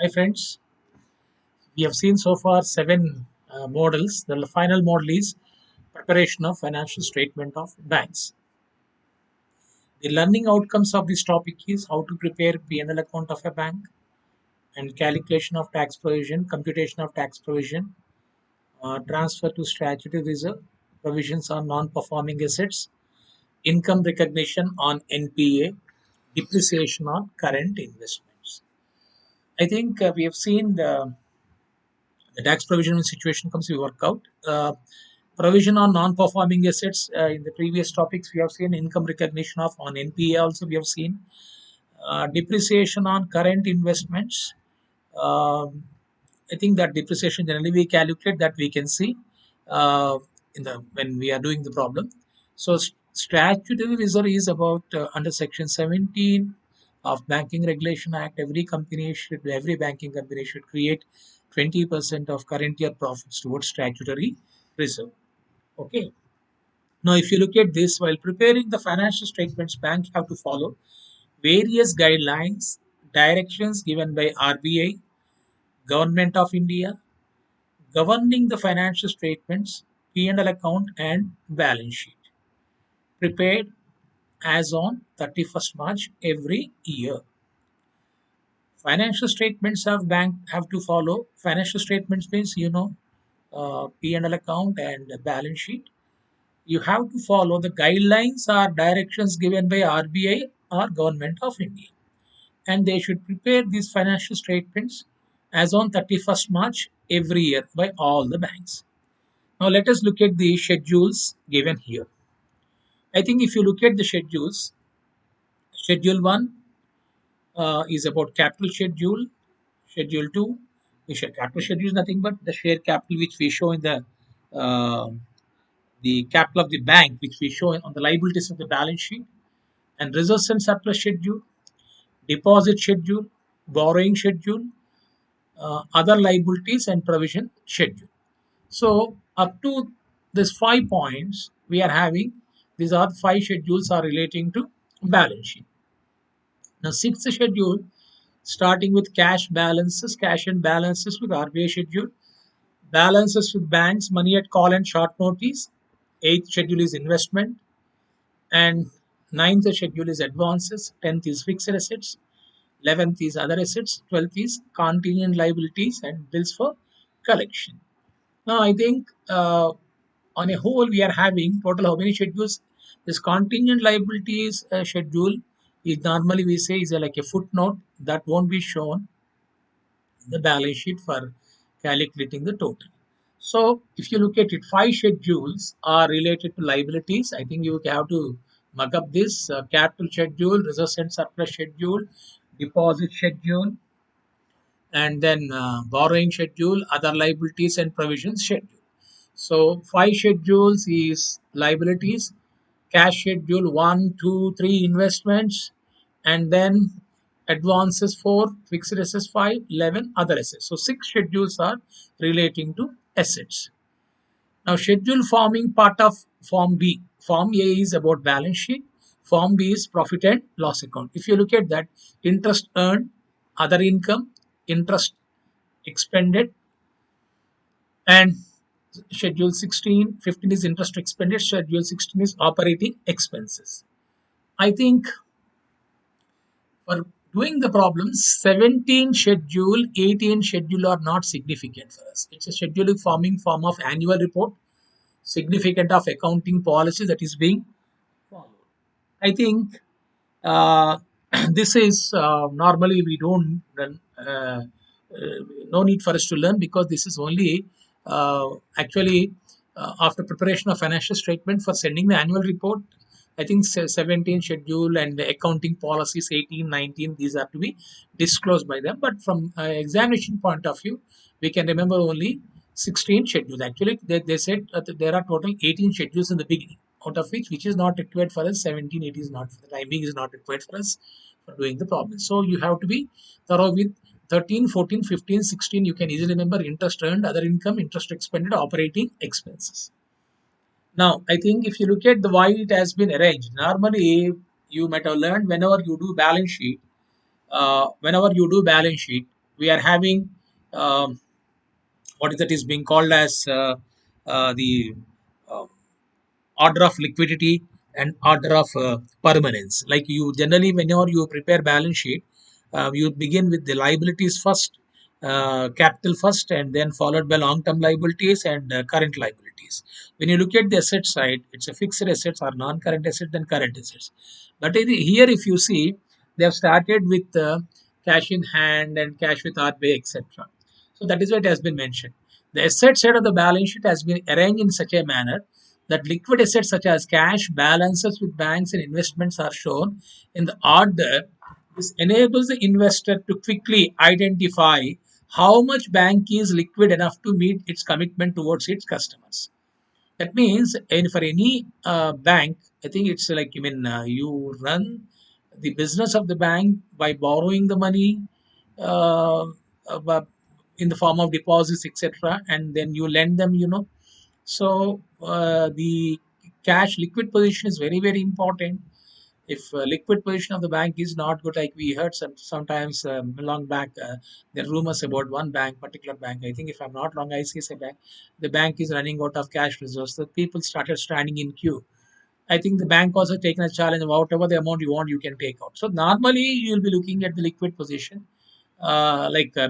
Hi friends, we have seen so far seven models. The final model is preparation of financial statement of banks. The learning outcomes of this topic is how to prepare P&L account of a bank and calculation of tax provision, computation of tax provision, transfer to statutory reserve, provisions on non-performing assets, income recognition on NPA, depreciation on current investments. I think we have seen the tax provision when situation comes, we work out. Provision on non-performing assets. In the previous topics, we have seen income recognition of on NPA. Also, we have seen depreciation on current investments. Um, I think that depreciation generally we calculate that we can see in the when we are doing the problem. So statutory reserve is about under Section 17 of Banking Regulation Act. Every banking company should create 20% of current year profits towards statutory reserve. Okay. Now, if you look at this, while preparing the financial statements, bank have to follow various guidelines, directions given by RBI, Government of India, governing the financial statements, P&L account and balance sheet, prepared as on 31st March every year. Financial statements of bank have to follow. Financial statements means P&L account and balance sheet. You have to follow the guidelines or directions given by RBI or Government of India, and they should prepare these financial statements as on 31st March every year by all the banks. Now let us look at the schedules given here. I think if you look at the schedules, Schedule 1 is about capital schedule. Schedule 2, capital schedule is nothing but the share capital which we show in uh, the capital of the bank, which we show on the liabilities of the balance sheet, and reserves and surplus schedule, deposit schedule, borrowing schedule, other liabilities and provision schedule. So up to this 5 points we are having, these are the five schedules are relating to balance sheet. Now sixth schedule starting with cash balances, cash and balances with RBI schedule, balances with banks, money at call and short notice. Eighth schedule is investment, and ninth schedule is advances. 10th is fixed assets. 11th is other assets. 12th is contingent liabilities and bills for collection. Now, I think on a whole, we are having total how many schedules? This contingent liabilities schedule is normally we say is like a footnote that won't be shown in the balance sheet for calculating the total. So, if you look at it, five schedules are related to liabilities. I think you have to mug up this capital schedule, reserves and surplus schedule, deposit schedule, and then borrowing schedule, other liabilities and provisions schedule. So five schedules is liabilities, cash schedule 1, 2, 3 investments, and then advances 4, fixed assets 5, 11 other assets. So six schedules are relating to assets. Now schedule forming part of Form B. Form A is about balance sheet. Form B is profit and loss account. If you look at that, interest earned, other income, interest expended, and schedule 16, 15 is interest expended, schedule 16 is operating expenses. I think for doing the problems, 17 schedule, 18 schedule are not significant for us. It's a schedule forming form of annual report, significant of accounting policy that is being followed. I think uh, this is normally we don't no need for us to learn, because this is only actually after preparation of financial statement for sending the annual report. I think 17 schedule and the accounting policies 18, 19, these are to be disclosed by them, but from examination point of view we can remember only 16 schedules. Actually they said that there are total 18 schedules in the beginning, out of which is not required for us. 17, it is not, for the time being is not required for us for doing the problem. So you have to be thorough with 13, 14, 15, 16. You can easily remember interest earned, other income, interest expended, operating expenses. Now, I think if you look at the why it has been arranged, normally you might have learned whenever you do balance sheet, we are having um, what is that is being called as the uh, order of liquidity and order of permanence. Like you generally, whenever you prepare balance sheet, you begin with the liabilities first, capital first, and then followed by long-term liabilities and current liabilities. When you look at the asset side, it's a fixed assets or non-current asset, then current assets. But here, if you see, they have started with cash in hand and cash with RBI, etc. So that is what has been mentioned. The asset side of the balance sheet has been arranged in such a manner that liquid assets such as cash, balances with banks, and investments are shown in the order. This enables the investor to quickly identify how much bank is liquid enough to meet its commitment towards its customers. That means, and for any bank, I think it's like, you run the business of the bank by borrowing the money uh, uh, in the form of deposits, etc., and then you lend them. So the cash liquid position is very, very important. If liquid position of the bank is not good, like we heard sometimes long back, there are rumors about one bank, particular bank. I think if I'm not wrong, ICICI Bank, the bank is running out of cash reserves. The people started standing in queue. I think the bank also taken a challenge. Whatever the amount you want, you can take out. So normally you'll be looking at the liquid position, like uh,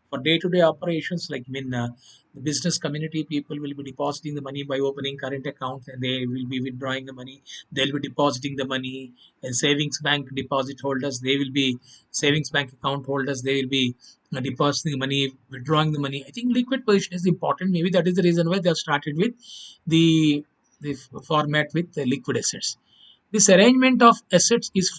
for day-to-day operations. Like the business community people will be depositing the money by opening current accounts, and they will be withdrawing the money. They'll be depositing the money, and savings bank deposit holders, they will be savings bank account holders. They will be depositing the money, withdrawing the money. I think liquid position is important. Maybe that is the reason why they have started with the format with the liquid assets. This arrangement of assets is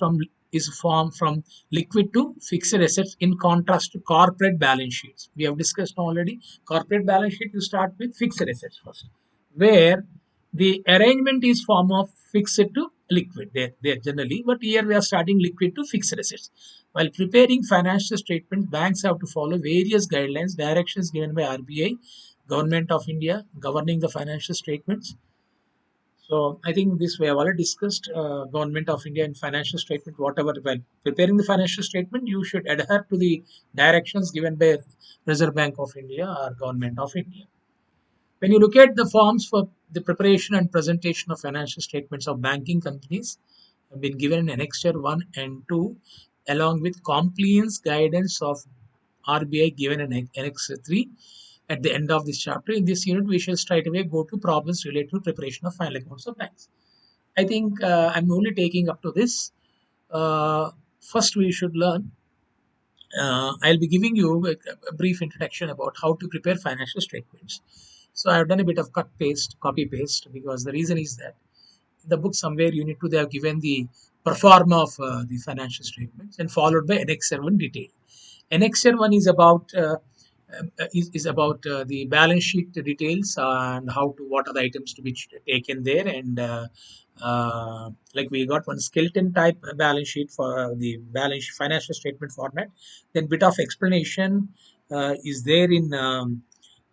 formed from liquid to fixed assets in contrast to corporate balance sheets. We have discussed already. Corporate balance sheet you start with fixed assets first, where the arrangement is form of fixed to liquid. There generally, but here we are starting liquid to fixed assets. While preparing financial statements, banks have to follow various guidelines, directions given by RBI, Government of India, governing the financial statements. So I think this we have already discussed. Government of India and financial statement, whatever, while preparing the financial statement, you should adhere to the directions given by Reserve Bank of India or Government of India. When you look at the forms for the preparation and presentation of financial statements of banking companies, have been given in Annexure 1 and 2, along with compliance guidance of RBI given in Annex 3. At the end of this chapter, in this unit, we shall straight away go to problems related to preparation of final accounts of banks. I think I'm only taking up to this. First, we should learn. I'll be giving you a brief introduction about how to prepare financial statements. So I've done a bit of cut paste, copy paste, because the reason is that the book somewhere you need to they have given the perform of the financial statements and followed by Annexure 1 detail. Annexure 1 is about the balance sheet details and how to what are the items to be taken there, and like we got one skeleton type balance sheet for the financial statement format. Then bit of explanation is there in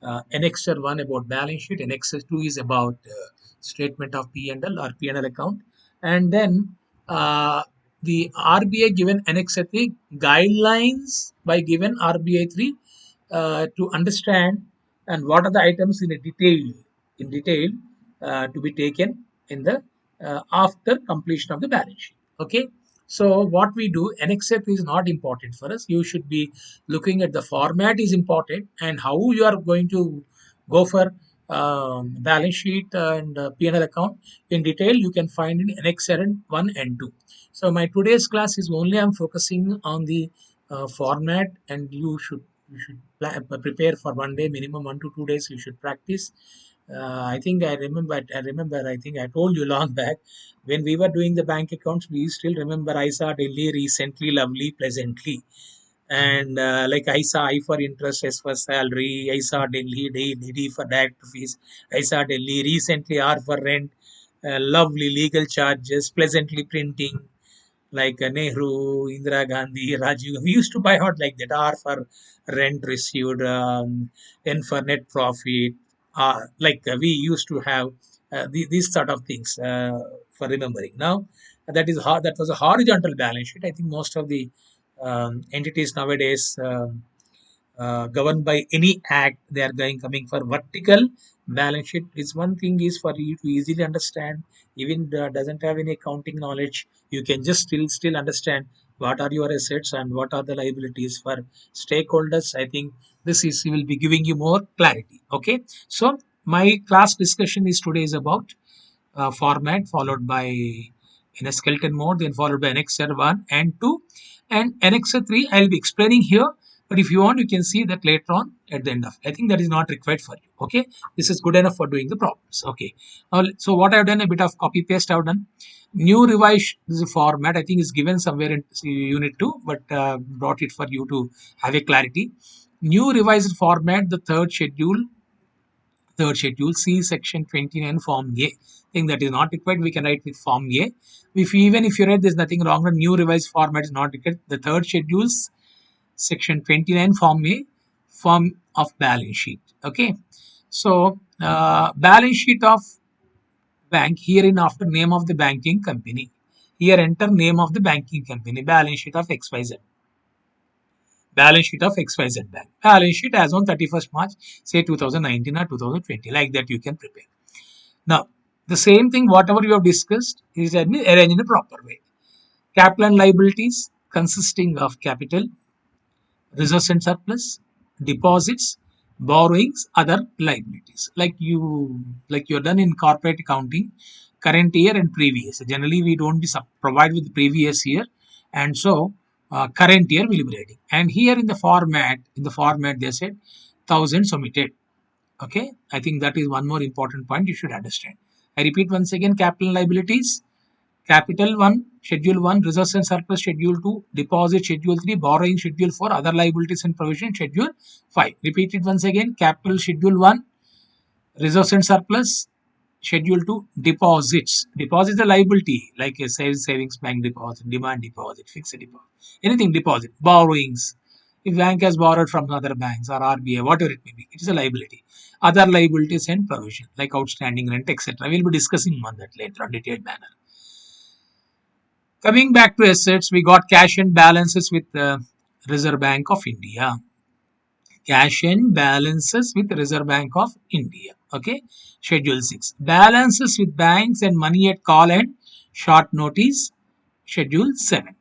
Annexure 1 about balance sheet. Annexure 2 is about statement of P&L or P&L account. And then the RBI given Annexure 3 guidelines by given RBI 3 to understand and what are the items in detail to be taken in the after completion of the balance sheet. Okay. So what we do, Annexure is not important for us. You should be looking at the format is important, and how you are going to go for balance sheet and P&L account in detail. You can find in Annexure 1 and 2. So my today's class is only I'm focusing on the format, and you should prepare for one day minimum 1 to 2 days. You should practice. I think I remember. I think I told you long back when we were doing the bank accounts. We still remember I saw Delhi recently, lovely, pleasantly, and like I saw I for interest, S for salary. I saw Delhi, D for direct fees. I saw Delhi recently, R for rent. Lovely legal charges, pleasantly printing like Nehru, Indira Gandhi, Rajiv. We used to buy out like that. R for rent received, N for net profit. We used to have these sort of things for remembering. Now that was a horizontal balance sheet. I think most of the entities nowadays governed by any act, they are going coming for vertical balance sheet. Is one thing is for you to easily understand. Even doesn't have any accounting knowledge, you can just still understand what are your assets and what are the liabilities for stakeholders. I think this is will be giving you more clarity. Okay, so my class discussion is today is about format, followed by in a skeleton mode, then followed by annexure 1 and 2, and annexure 3 I'll be explaining here, but if you want you can see that later on at the end of. I think that is not required for you. Okay, this is good enough for doing the problems. Okay, so what I've done, a bit of copy paste I've done. New revised, this is format, I think is given somewhere in unit 2, but brought it for you to have a clarity. New revised format, the third schedule, see section 29 form A. Thing that is not required, we can write with form A. Even if you read, there's nothing wrong. The new revised format is not required. The third schedules, section 29 form A, form of balance sheet. Okay, so balance sheet of bank, here in after name of the banking company. Here enter name of the banking company, balance sheet of XYZ. Balance sheet of XYZ bank. Balance sheet as on 31st March, say 2019 or 2020, like that you can prepare. Now, the same thing, whatever you have discussed, is arranged in a proper way. Capital and liabilities consisting of capital, reserves and surplus, deposits, borrowings, other liabilities. Like you're done in corporate accounting, current year and previous. Generally, we don't provide with the previous year, and so current year will be ready. And here in the format, they said thousands omitted. Okay, I think that is one more important point you should understand. I repeat once again: capital liabilities, capital 1, schedule 1, reserves and surplus, schedule 2, deposit, schedule 3, borrowing, schedule 4, other liabilities and provision, schedule 5. Repeat it once again: capital, schedule 1, reserves and surplus, schedule 2, deposits. Deposit is a liability like a savings bank deposit, demand deposit, fixed deposit, anything deposit. Borrowings, if bank has borrowed from other banks or RBI, whatever it may be, it is a liability. Other liabilities and provision like outstanding rent, etc. We'll be discussing on that later on detailed manner. Coming back to assets, we got cash and balances with the Reserve Bank of India. Cash and balances with Reserve Bank of India. Okay, Schedule 6. Balances with banks and money at call and short notice. Schedule 7.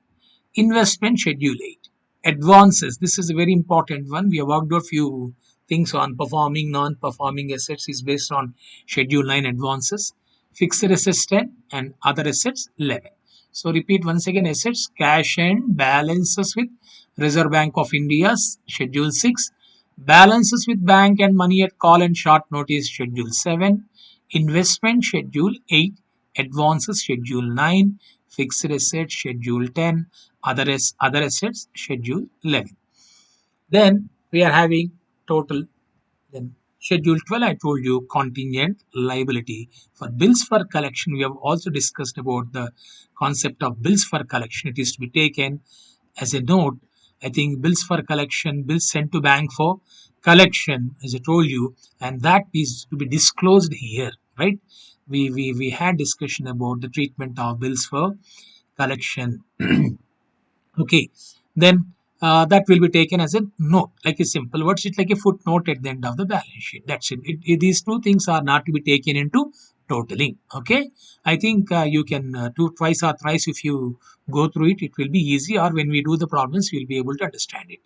Investment, Schedule 8. Advances. This is a very important one. We have worked out few things on performing, non-performing assets is based on Schedule 9 advances. Fixed assets 10 and other assets 11. So repeat once again: assets, cash and balances with Reserve Bank of India's Schedule 6. Balances with bank and money at call and short notice, Schedule 7. Investment, Schedule 8. Advances, Schedule 9. Fixed assets, Schedule 10. Other assets, Schedule 11. Then we are having total. Then Schedule 12, I told you, contingent liability. For bills for collection, we have also discussed about the concept of bills for collection. It is to be taken as a note. I think bills for collection, bills sent to bank for collection, as I told you, and that is to be disclosed here, right? We had discussion about the treatment of bills for collection. Okay, then that will be taken as a note, like a simple words. It's like a footnote at the end of the balance sheet. That's it. These two things are not to be taken into totaling. Okay, I think you can do twice or thrice. If you go through it, it will be easy, or when we do the problems, you'll be able to understand it.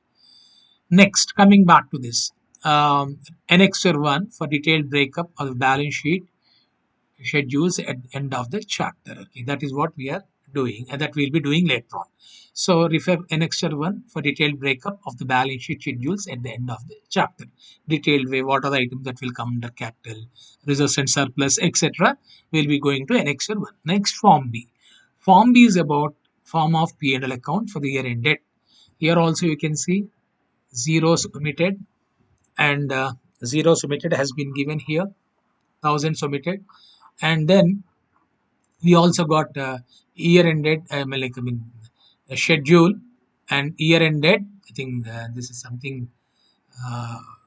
Next, coming back to this, annexure 1 for detailed breakup of the balance sheet schedules at end of the chapter. Okay, that is what we are doing, and that we'll be doing later on. So refer annexure 1 for detailed breakup of the balance sheet schedules at the end of the chapter. Detailed way, what are the items that will come under capital, reserves and surplus, etc. We'll be going to annexure 1. Next, form B. Form B is about form of P&L account for the year ended. Here also you can see zeros omitted, and zeros omitted has been given here, thousands omitted. And then we also got year ended, a schedule and year ended. I think this is something,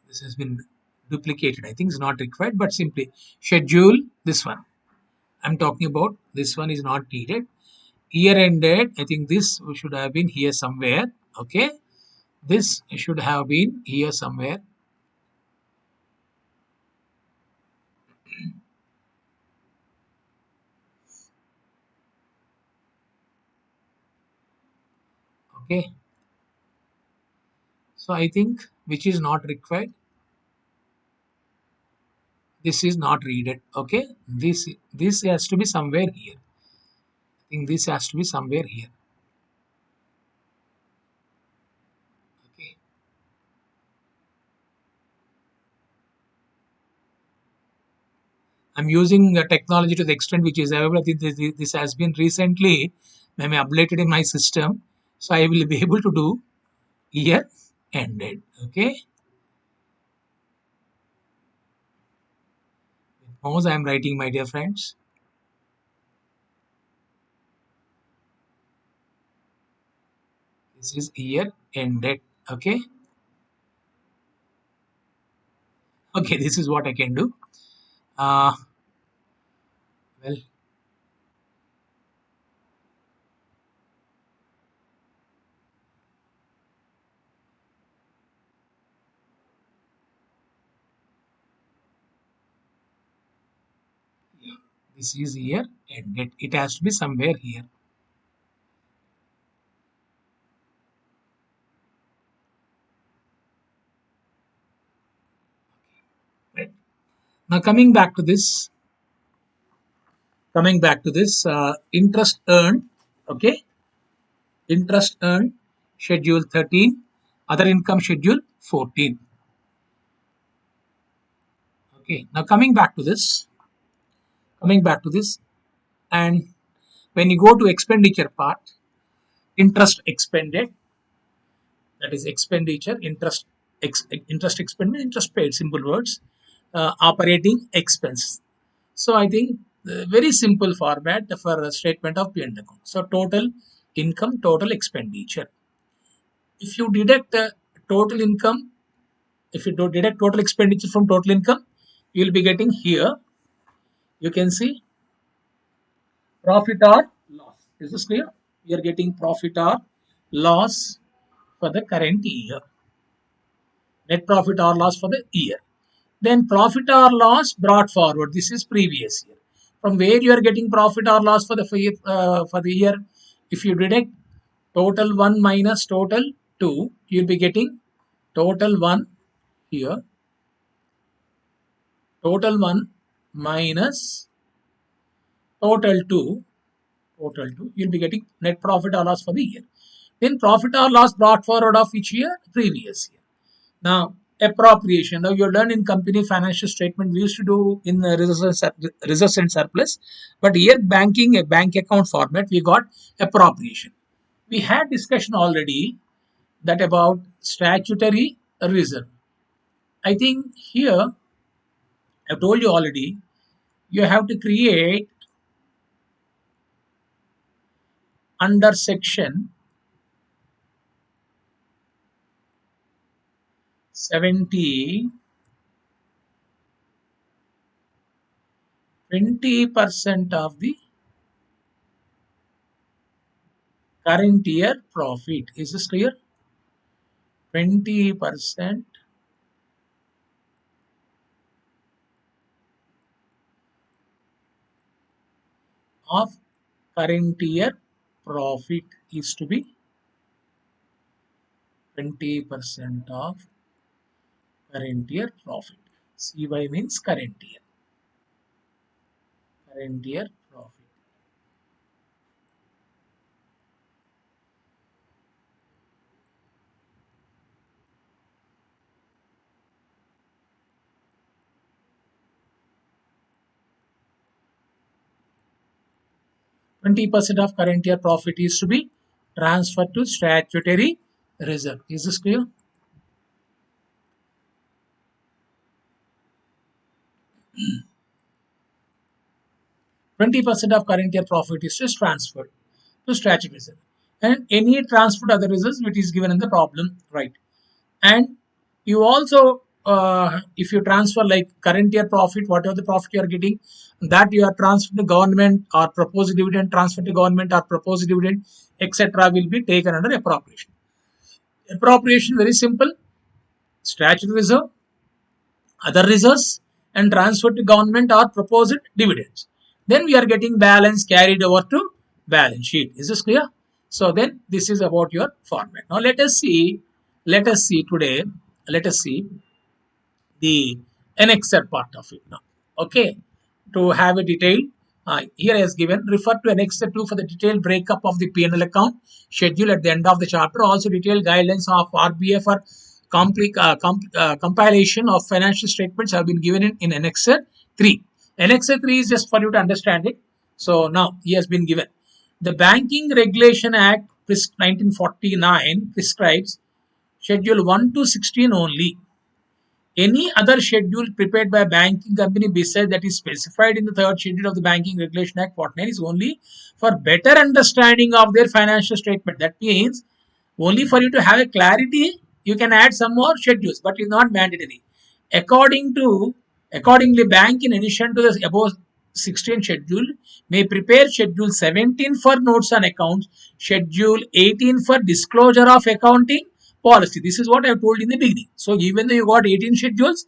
this has been duplicated. I think it's not required, but simply schedule this one. I'm talking about this one is not needed. Year ended, I think this should have been here somewhere. Okay, this should have been here somewhere. Okay, so I think which is not required. This is not readed. Okay, this has to be somewhere here. I think this has to be somewhere here. Okay, I'm using technology to the extent which is available. I think this has been recently maybe updated in my system, so I will be able to do year ended. Okay, mouse I am writing, my dear friends. This is year ended. Okay, okay, this is what I can do. Uh, well, yeah, this is year ended. It has to be somewhere here. Right. Now coming back to this interest earned. Okay, interest earned schedule 13, other income schedule 14. Okay, now coming back to this, and when you go to expenditure part, interest expended, that is expenditure, interest expended, interest paid, simple words, operating expense. So I think very simple format for a statement of P&L account. So total income, total expenditure. If you deduct total income, if you do deduct total expenditure from total income, you will be getting here. You can see profit or loss. Is this clear? We are getting profit or loss for the current year. Net profit or loss for the year. Then profit or loss brought forward. This is previous year. From where you are getting profit or loss for the year, if you deduct total 1 minus total 2, you will be getting total 1 here, total 1 minus total 2, total 2, you'll be getting net profit or loss for the year. Then profit or loss brought forward of each year, previous year. Now, appropriation. Now, you learn in company financial statement, we used to do in the reserves and surplus, but here banking, a bank account format, we got appropriation. We had discussion already that about statutory reserve. I think here, I've told you already, you have to create under section 70, 20% of the current year profit. Is this clear? 20% of current year profit is to be 20% of current year profit. CY means current year profit. 20% of current year profit is to be transferred to statutory reserve. Is this clear? 20% of current year profit is just transferred to statutory reserve. And any transfer to other reserves which is given in the problem, right? And you also if you transfer like current year profit, whatever the profit you are getting, that you are transferred to government or proposed dividend transfer to government or proposed dividend, etc., will be taken under appropriation. Appropriation, very simple. Statutory reserve, other reserves, and transferred to government or proposed dividends. Then we are getting balance carried over to balance sheet. Is this clear? So then this is about your format. Now let us see. Let us see today. Let us see the annexer part of it now. Okay, to have a detail, here is given, refer to annexer 2 for the detailed breakup of the P&L account schedule at the end of the chapter. Also detailed guidelines of RBI for compilation of financial statements have been given in annexer 3. Annexer 3 is just for you to understand it. So now he has been given. The Banking Regulation Act 1949 prescribes schedule 1 to 16 only. Any other schedule prepared by a banking company besides that is specified in the third schedule of the Banking Regulation Act 49 is only for better understanding of their financial statement. That means only for you to have a clarity, you can add some more schedules, but it's not mandatory. Accordingly, bank in addition to the above 16 schedule may prepare schedule 17 for notes on accounts, schedule 18 for disclosure of accounting policy. This is what I told in the beginning. So even though you got 18 schedules,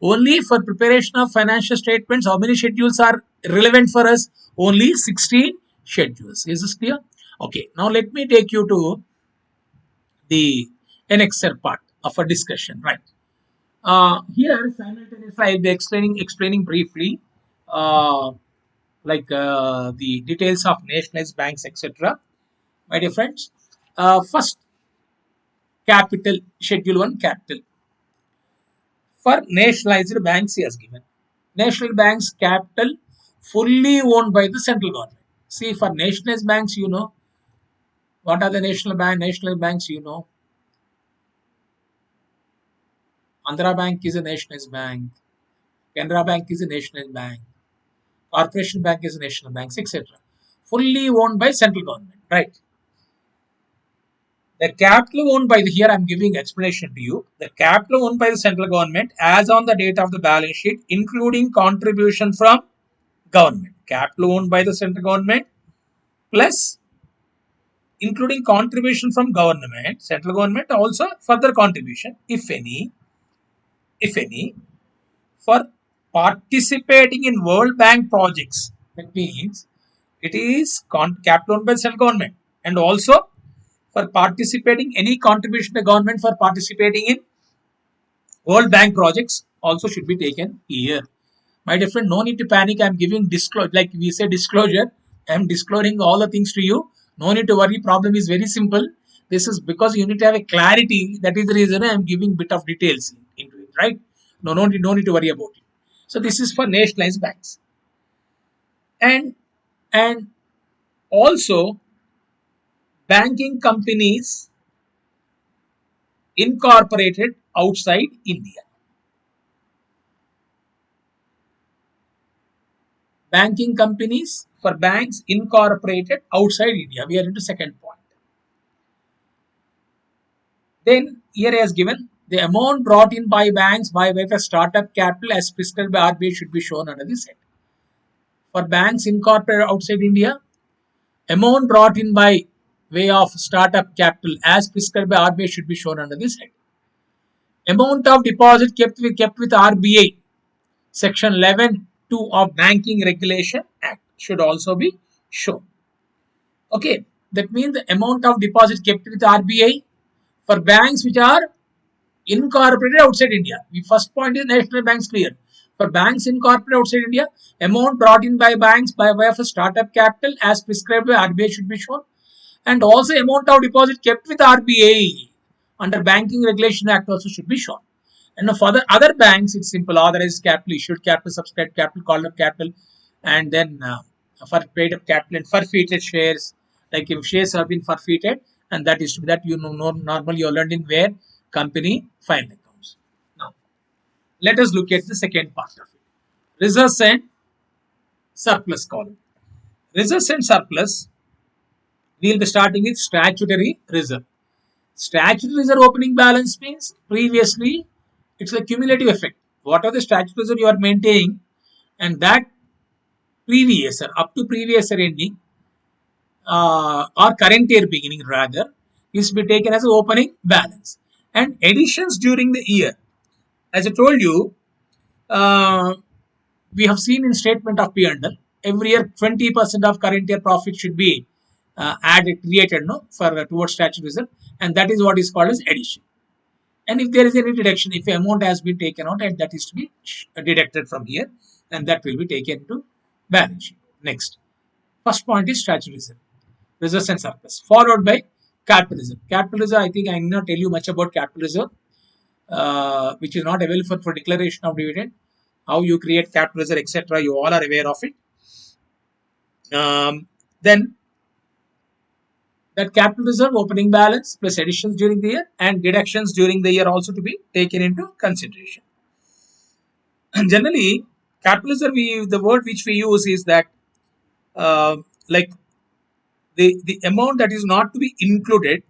only for preparation of financial statements, how many schedules are relevant for us? Only 16 schedules. Is this clear? Okay, now let me take you to the annexer part of a discussion, right? Here, simultaneously, I'll be explaining briefly, uh, the details of nationalized banks, etc. My dear friends, first, capital, schedule 1, capital. For nationalized banks, he has given. National banks capital fully owned by the central government. See, for nationalized banks, you know, what are the national banks, you know. Andhra Bank is a nationalized bank. Canara Bank is a nationalized bank. Corporation Bank is a national bank, etc. Fully owned by central government, right? The capital owned by the, here I'm giving explanation to you. The capital owned by the central government as on the date of the balance sheet, including contribution from government. Capital owned by the central government plus including contribution from government, central government also further contribution, if any, for participating in World Bank projects. That means it is capital owned by central government and also for participating any contribution to government for participating in World Bank projects also should be taken here. My dear friend, no need to panic. I'm giving disclosure, like we say disclosure. I'm disclosing all the things to you. No need to worry. Problem is very simple. This is because you need to have a clarity. That is the reason I'm giving bit of details into it, right? No need to worry about it. So this is for nationalized banks, and and also banking companies incorporated outside India. Banking companies for banks incorporated outside India. We are into second point. Then here has given the amount brought in by banks by way of startup capital as prescribed by RBI should be shown under this head. For banks incorporated outside India, amount brought in by way of startup capital as prescribed by RBI should be shown under this head. Amount of deposit kept with RBI, section 11(2) of Banking Regulation Act should also be shown. Okay, that means the amount of deposit kept with RBI for banks which are incorporated outside India. The first point is national banks clear. For banks incorporated outside India, amount brought in by banks by way of a startup capital as prescribed by RBI should be shown, and also amount of deposit kept with RBI under Banking Regulation Act also should be shown. And for the other banks, it's simple: authorized capital, issued capital, subscribed capital, called up capital, and then for paid up capital and forfeited shares. Like if shares have been forfeited, and that is that normally you learned in where company final accounts. Now let us look at the second part of it: reserves and surplus column. Reserves and surplus. We will be starting with statutory reserve. Statutory reserve opening balance means previously it's a cumulative effect. What are the statutory reserve you are maintaining, and that previous year up to previous year ending or current year beginning rather, is to be taken as an opening balance. And additions during the year, as I told you, uh, we have seen in statement of P&L, every year 20% of current year profit should be added, created, no, for towards statutory reserve, and that is what is called as addition. And if there is any deduction, if amount has been taken out, and that is to be deducted from here, and that will be taken to balance sheet. Next, first point is statutory reserve, reserves and surplus, followed by capital reserve. Capital reserve, I think I need not tell you much about capital reserve, which is not available for declaration of dividend. How you create capital reserve, etc. You all are aware of it. Then that capital reserve, opening balance plus additions during the year and deductions during the year also to be taken into consideration. And generally, capital reserve, the word which we use is that like the amount that is not to be included.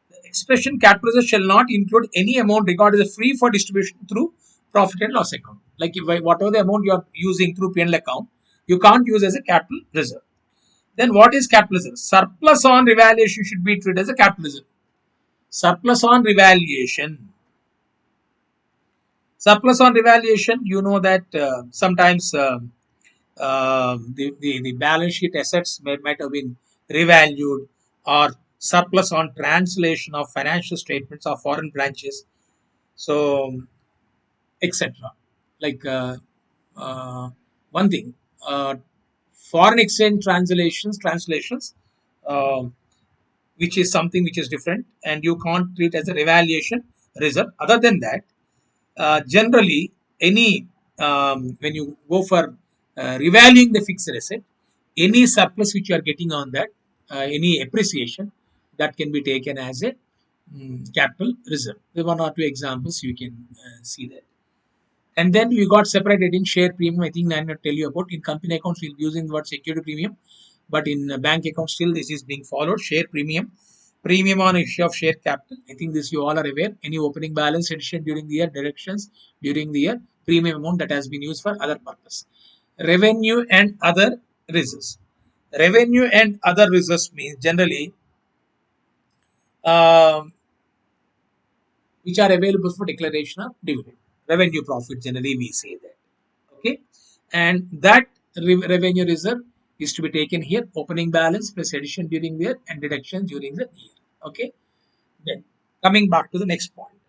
The expression capital reserve shall not include any amount regarded as free for distribution through profit and loss account. Like if whatever the amount you are using through P&L account, you can't use as a capital reserve. Then what is capital reserve? Surplus on revaluation should be treated as a capital reserve. Surplus on revaluation. Surplus on revaluation, you know that sometimes the balance sheet assets might have been revalued, or surplus on translation of financial statements of foreign branches. So, etc. Like one thing, foreign exchange translations, uh, which is something which is different, and you can't treat as a revaluation reserve. Other than that, generally, any when you go for revaluing the fixed asset, any surplus which you are getting on that, any appreciation, that can be taken as a capital reserve. The one or two examples you can see that. And then we got separate heading share premium. I think I will tell you about. In company accounts, we'll be using the word security premium, but in bank accounts, still this is being followed. Share premium, premium on issue of share capital. I think this you all are aware. Any opening balance addition during the year, deductions during the year, premium amount that has been used for other purpose. Revenue and other reserves. Revenue and other reserves means generally um, which are available for declaration of dividend. Revenue profit, generally we say that. Okay, and that revenue reserve is to be taken here, opening balance plus addition during the year and deduction during the year. Okay, then coming back to the next point,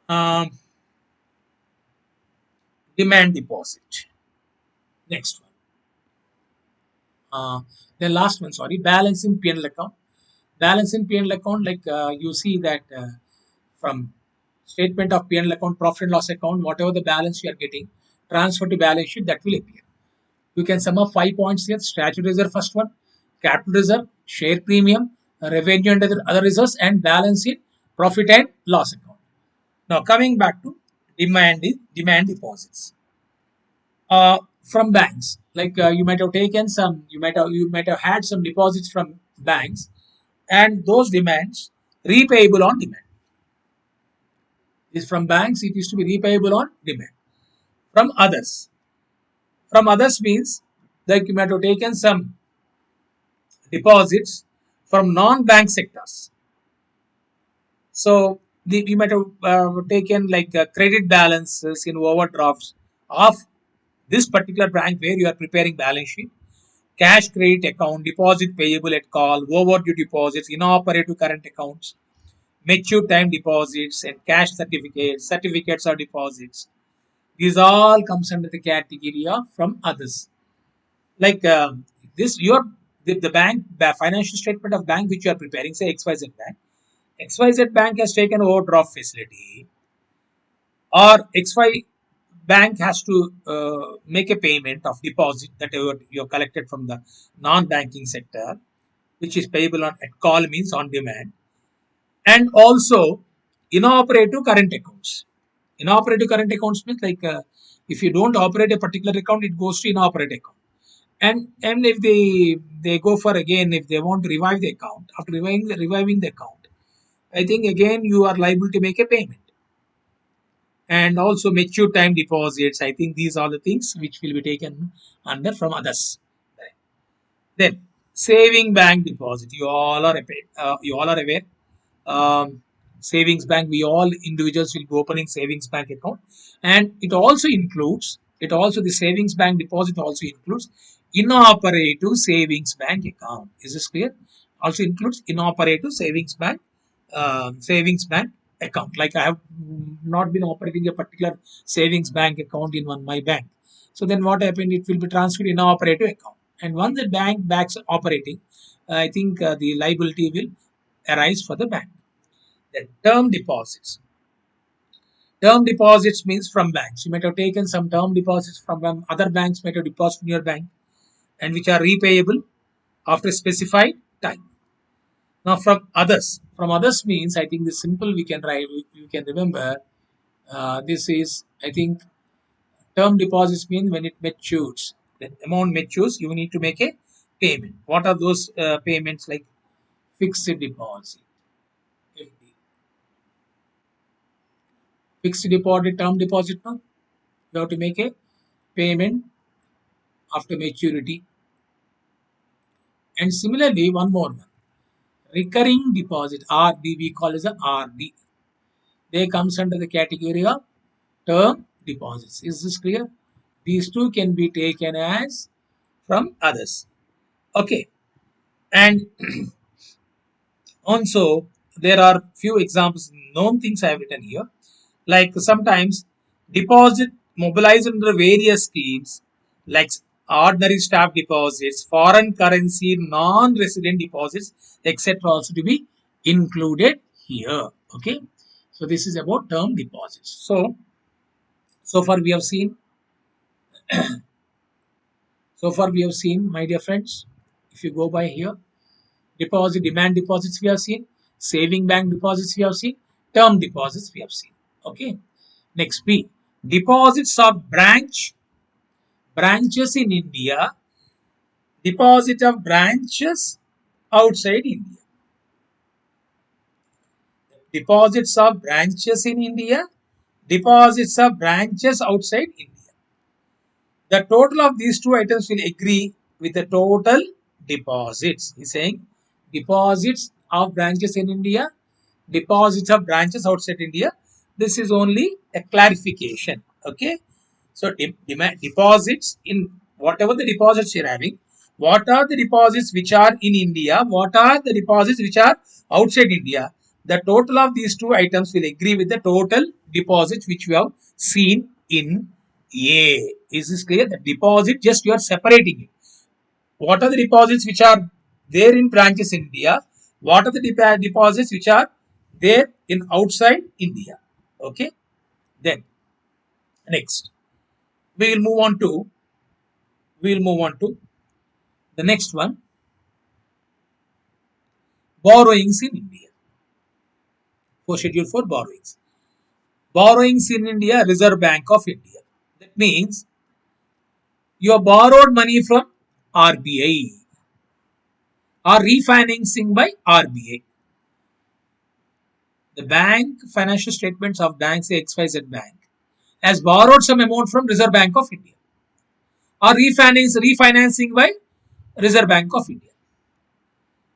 um, demand deposit. Next one, the last one, sorry, balance in P&L account. Balance in P&L account, like you see that from statement of P&L account, profit and loss account, whatever the balance you are getting, transfer to balance sheet, that will appear. You can sum up 5 points here. Statutory reserve, first one, capital reserve, share premium, revenue and other reserves, and balance sheet, profit and loss account. Now coming back to demand deposits from banks. Like you might have taken some, you might have had some deposits from banks, and those demands repayable on demand. Is from banks, it is to be repayable on demand. From others, means like you might have taken some deposits from non-bank sectors. So you might have taken like credit balances in overdrafts of this particular bank where you are preparing balance sheet, cash credit account, deposit payable at call, overdue deposits, inoperative current accounts, mature time deposits, and cash certificates, certificates of deposits. These all comes under the category of from others. Like this, the bank, the financial statement of bank which you are preparing, say XYZ Bank. XYZ Bank has taken overdraft facility, or XY Bank has to make a payment of deposit that you collected from the non-banking sector, which is payable on at call, means on demand, and also inoperative current accounts. Inoperative current accounts means like if you don't operate a particular account, it goes to inoperative account. And if they go for, again, if they want to revive the account, after reviving the account, I think again you are liable to make a payment. And also mature time deposits. I think these are the things which will be taken under from others. Then Saving bank deposit. You all are aware. Um, Savings bank. We all individuals will be opening savings bank account, and it also the savings bank deposit also includes inoperative savings bank account. Is this clear? Also includes inoperative savings bank account. Like I have not been operating a particular savings bank account in my bank. So then what happened? It will be transferred in operative account. And once the bank backs operating, I think the liability will arise for the bank. Then term deposits. Term deposits means from banks. You might have taken some term deposits from other banks, might have deposited in your bank, and which are repayable after a specified time. Now from others means I think the simple we can write, you can remember. This is I think term deposits mean when it matures, the amount matures, you need to make a payment. What are those payments like? Fixed deposit, FD. Fixed deposit, term deposit. Now you have to make a payment after maturity. And similarly, one more one, recurring deposit, RD, we call as a RD. They comes under the category of term deposits. Is this clear? These two can be taken as from others. Okay. And also, there are few examples, known things I have written here. Like sometimes deposit mobilized under various schemes, like ordinary staff deposits, foreign currency, non-resident deposits, etc. also to be included here. Okay. So this is about term deposits. So far we have seen, my dear friends, if you go by here, deposit, demand deposits we have seen, saving bank deposits we have seen, term deposits we have seen. Okay. Next B, deposits of branches in India, deposit of branches outside India. Deposits of branches in India, deposits of branches outside India. The total of these two items will agree with the total deposits. He's saying deposits of branches in India, deposits of branches outside India. This is only a clarification. Okay. So deposits in whatever the deposits you're having, what are the deposits which are in India, what are the deposits which are outside India. The total of these two items will agree with the total deposits which we have seen in A. Is this clear? The deposit, just you are separating it. What are the deposits which are there in branches in India? What are the deposits which are there in outside India? Okay. Then next, we will move on to the next one, borrowings in India. For schedule for borrowings. Borrowings in India, Reserve Bank of India. That means you have borrowed money from RBI or refinancing by RBI. The bank financial statements of bank, say XYZ Bank, has borrowed some amount from Reserve Bank of India or refinancing by Reserve Bank of India.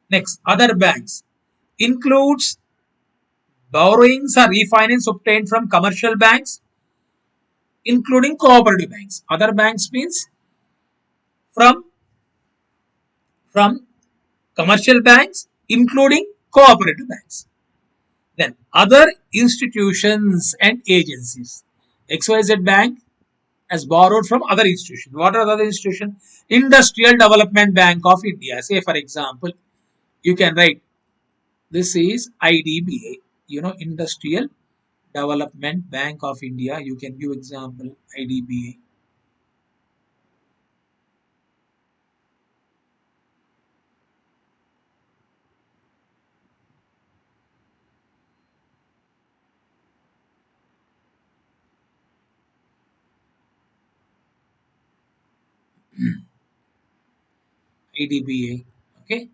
Next, other banks includes borrowings or refinance obtained from commercial banks, including cooperative banks. Other banks means from commercial banks, including cooperative banks. Then other institutions and agencies. XYZ Bank has borrowed from other institutions. What are the other institutions? Industrial Development Bank of India. Say for example, you can write this is IDBA. Industrial Development Bank of India. You can give example IDBA. IDBA. Okay.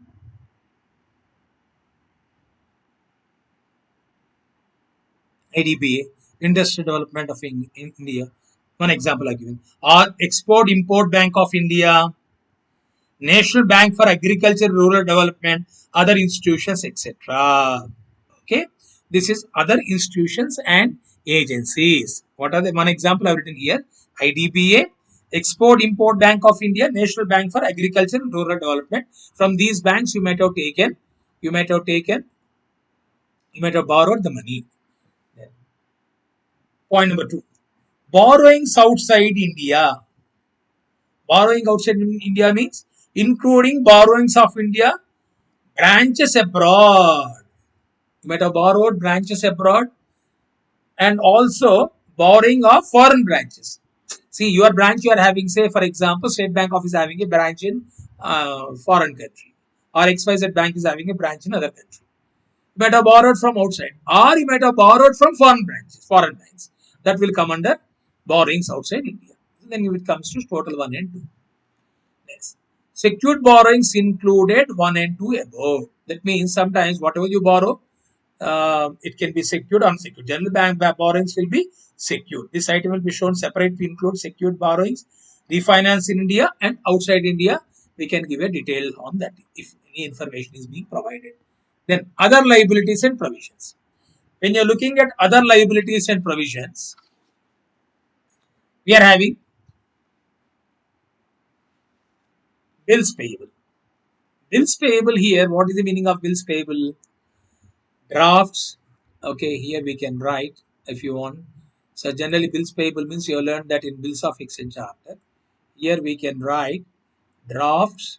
IDBA, Industrial Development of India. One example I given. Or Export Import Bank of India, National Bank for Agriculture, Rural Development, other institutions, etc. Okay, this is other institutions and agencies. What are the one example I've written here? IDBA, Export Import Bank of India, National Bank for Agriculture and Rural Development. From these banks, you might have taken, you might have borrowed the money. Point number two, borrowings outside India. Borrowing outside India means including borrowings of India, branches abroad. You might have borrowed branches abroad and also borrowing of foreign branches. See, your branch you are having, say, for example, State Bank of is having a branch in foreign country, or XYZ Bank is having a branch in other country. You might have borrowed from outside, or you might have borrowed from foreign branches, foreign banks. That will come under borrowings outside India. Then it comes to total 1 and 2. Next, secured borrowings included 1 and 2 above. That means sometimes whatever you borrow, it can be secured or unsecured. General bank borrowings will be secured. This item will be shown separate to include secured borrowings, refinance in India and outside India. We can give a detail on that if any information is being provided. Then other liabilities and provisions. When you're looking at other liabilities and provisions, we are having bills payable. Bills payable here, what is the meaning of bills payable? Drafts. Okay, here we can write if you want. So generally bills payable means you learned that in bills of exchange chapter. Here we can write drafts,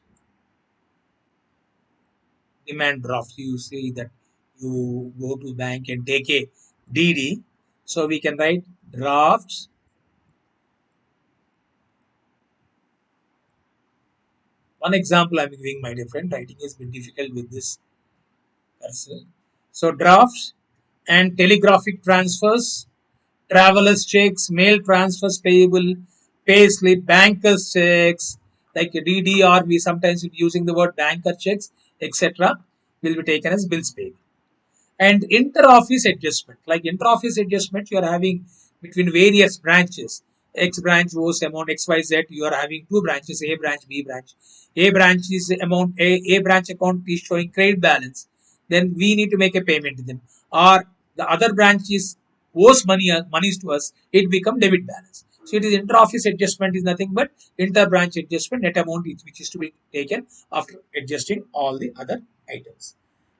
demand draft. You see that you go to bank and take a DD. So we can write drafts. One example I'm giving, my dear friend. Writing is bit difficult with this cursor. So drafts and telegraphic transfers, travelers checks, mail transfers payable, pay slip, bankers checks, like DDR, we sometimes using the word banker checks, etc., will be taken as bills payable. And inter-office adjustment, like inter-office adjustment, you are having between various branches. X branch owes amount XYZ, you are having two branches, A branch, B branch. A branch is amount, A branch account is showing credit balance. Then we need to make a payment to them. Or the other branch is owes monies to us, it become debit balance. So it is inter-office adjustment is nothing but inter-branch adjustment, net amount which is to be taken after adjusting all the other items.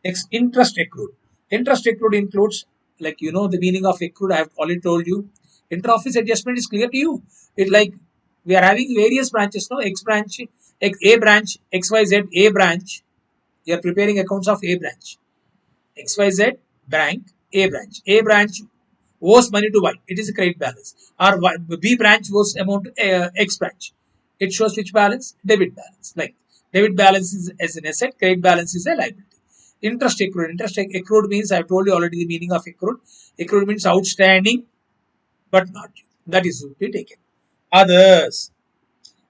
Next, interest accrued. Interest accrued includes, like you know the meaning of accrued, I have already told you. Inter-office adjustment is clear to you. It like we are having various branches, no? X branch, A branch, XYZ, A branch. You are preparing accounts of A branch. XYZ bank, A branch. A branch owes money to Y. It is a credit balance. Or B branch owes amount to X branch. It shows which balance? Debit balance. Like debit balance is as an asset, credit balance is a liability. Interest accrued. Interest accrued means I have told you already the meaning of accrued. Accrued means outstanding but not due. That is to be taken. Others.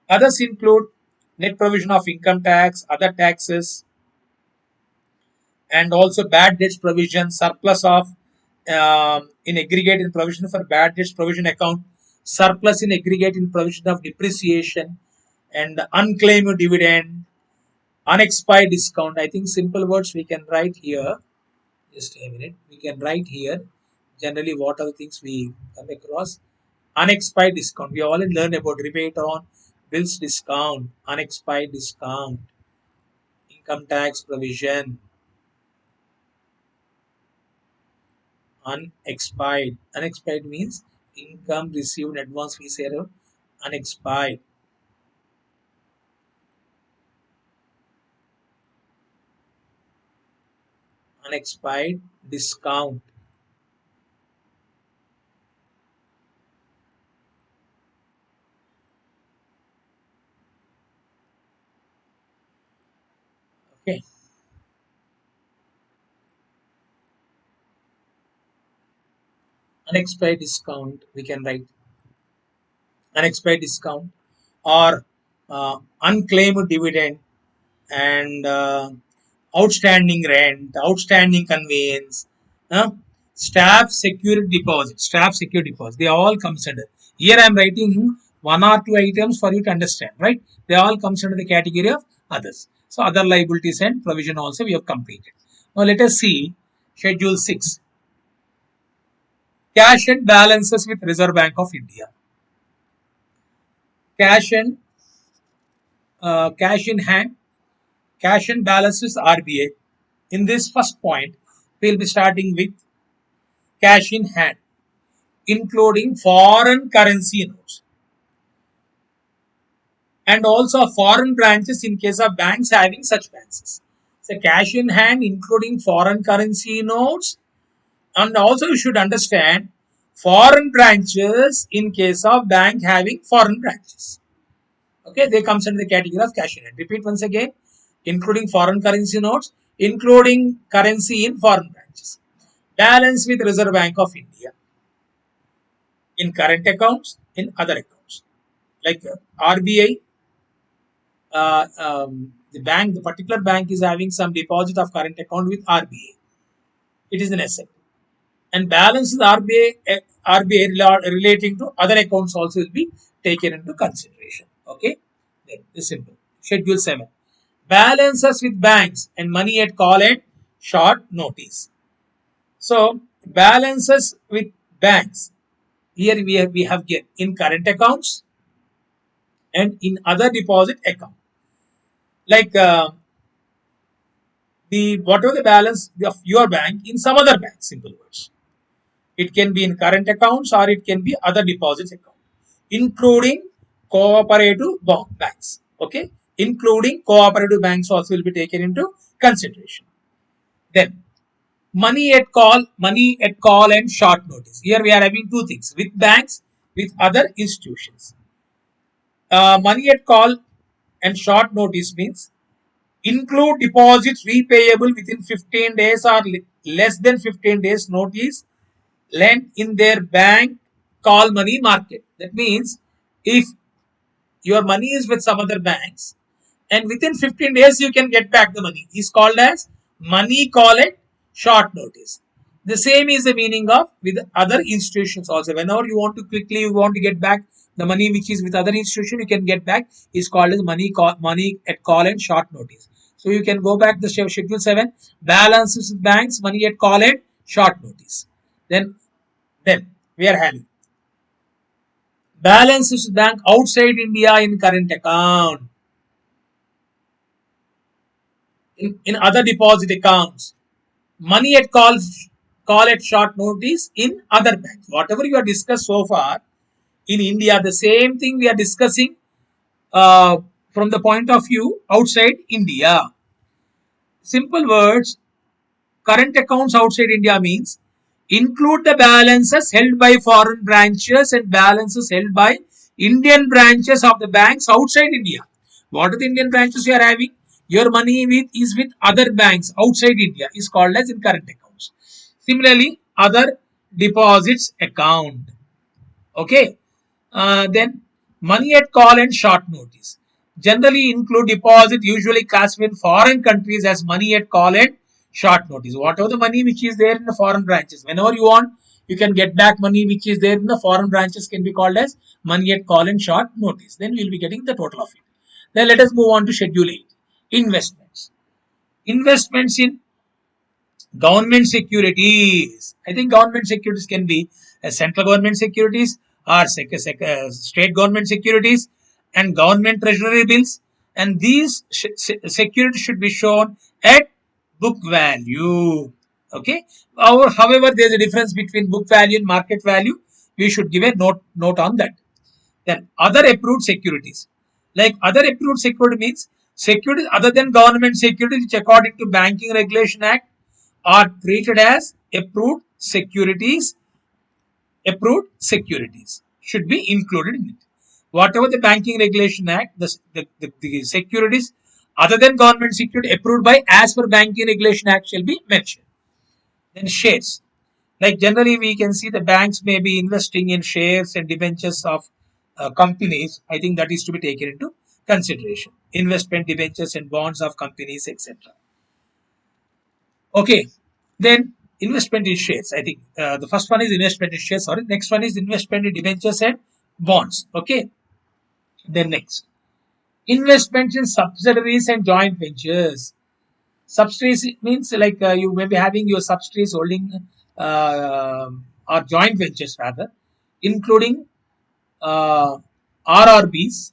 Others include net provision of income tax, other taxes, and also bad debts provision, surplus of in aggregate in provision for bad debts provision account, surplus in aggregate in provision of depreciation, and unclaimed dividend, unexpired discount. I think simple words we can write here. Just a minute. We can write here generally what are the things we come across. Unexpired discount. We already learned about rebate on bills discount, unexpired discount, income tax provision, unexpired. Unexpired means income received advance fees error. Unexpired. Unexpired discount. Okay. Unexpired discount. We can write unexpired discount or unclaimed dividend and outstanding rent, outstanding conveyance, staff security deposit, staff security deposit. They all comes under. Here I am writing one or two items for you to understand, right? They all comes under the category of others. So other liabilities and provision also we have completed. Now let us see Schedule 6. Cash and balances with Reserve Bank of India. Cash and cash in hand, cash and balances RBA. In this first point, we'll be starting with cash in hand, including foreign currency notes and also foreign branches in case of banks having such branches. So cash in hand, including foreign currency notes, and also you should understand foreign branches in case of bank having foreign branches. Okay, they comes under the category of cash in hand. Repeat once again, including foreign currency notes, including currency in foreign branches. Balance with Reserve Bank of India in current accounts, in other accounts. Like RBI, the bank, the particular bank is having some deposit of current account with RBA. It is an asset. And balance with RBA relating to other accounts also will be taken into consideration. Okay, then it's simple. Schedule 7. Balances with banks and money at call and short notice. So balances with banks. Here we have in current accounts and in other deposit account. Like the whatever the balance of your bank in some other bank, simple words. It can be in current accounts or it can be other deposits account, including cooperative banks. Okay, including cooperative banks also will be taken into consideration. Then money at call and short notice. Here we are having two things with banks, with other institutions. Money at call and short notice means include deposits repayable within 15 days or less than 15 days notice lent in their bank call money market. That means if your money is with some other banks and within 15 days you can get back the money, is called as money call at short notice. The same is the meaning of with other institutions also. Whenever you want to quickly, you want to get back the money which is with other institution, you can get back, is called as money at call and short notice. So you can go back the schedule 7, balances with banks, money at call and short notice. Then we are having balances with bank outside India in current account, in other deposit accounts, money at call at short notice in other banks. Whatever you have discussed so far in India, the same thing we are discussing from the point of view outside India. Simple words, current accounts outside India means include the balances held by foreign branches and balances held by Indian branches of the banks outside India. What are the Indian branches you are having? Your money is with other banks outside India, is called as in current accounts. Similarly, other deposits account. Okay. Then money at call and short notice. Generally include deposit usually classified in foreign countries as money at call and short notice. Whatever the money which is there in the foreign branches, whenever you want, you can get back money which is there in the foreign branches can be called as money at call and short notice. Then we will be getting the total of it. Then let us move on to Schedule 8. Investments. Investments in government securities. I think government securities can be central government securities or state government securities and government treasury bills. And these securities should be shown at book value. Okay. However, there is a difference between book value and market value. We should give a note on that. Then other approved securities. Like other approved security means securities other than government securities which according to Banking Regulation Act are treated as approved securities should be included in it. Whatever the Banking Regulation Act, the securities other than government security approved by as per Banking Regulation Act shall be mentioned. Then shares. Like generally we can see the banks may be investing in shares and debentures of companies. I think that is to be taken into consideration. Investment debentures and bonds of companies, etc. Okay, then investment in shares. I think the first one is investment in shares. Sorry, next one is investment in debentures and bonds. Okay, then next Investments in subsidiaries and joint ventures. Subsidiaries means like you may be having your subsidiaries holding or joint ventures rather, including RRBs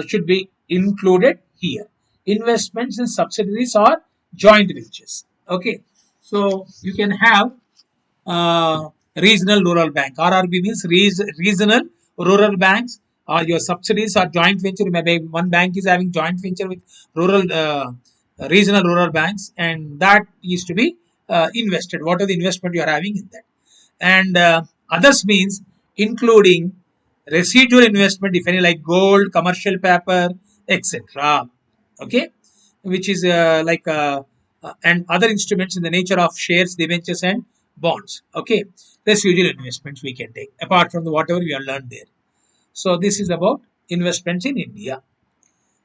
should be included here. Investments in subsidiaries or joint ventures. Okay, so you can have regional rural bank. RRB means regional rural banks or your subsidies or joint venture. Maybe one bank is having joint venture with rural regional rural banks, and that is to be invested. What are the investment you are having in that? And others means including residual investment, if any, like gold, commercial paper, etc. Okay, which is and other instruments in the nature of shares, debentures, and bonds. Okay, residual investments we can take apart from the whatever we have learned there. So this is about investments in India.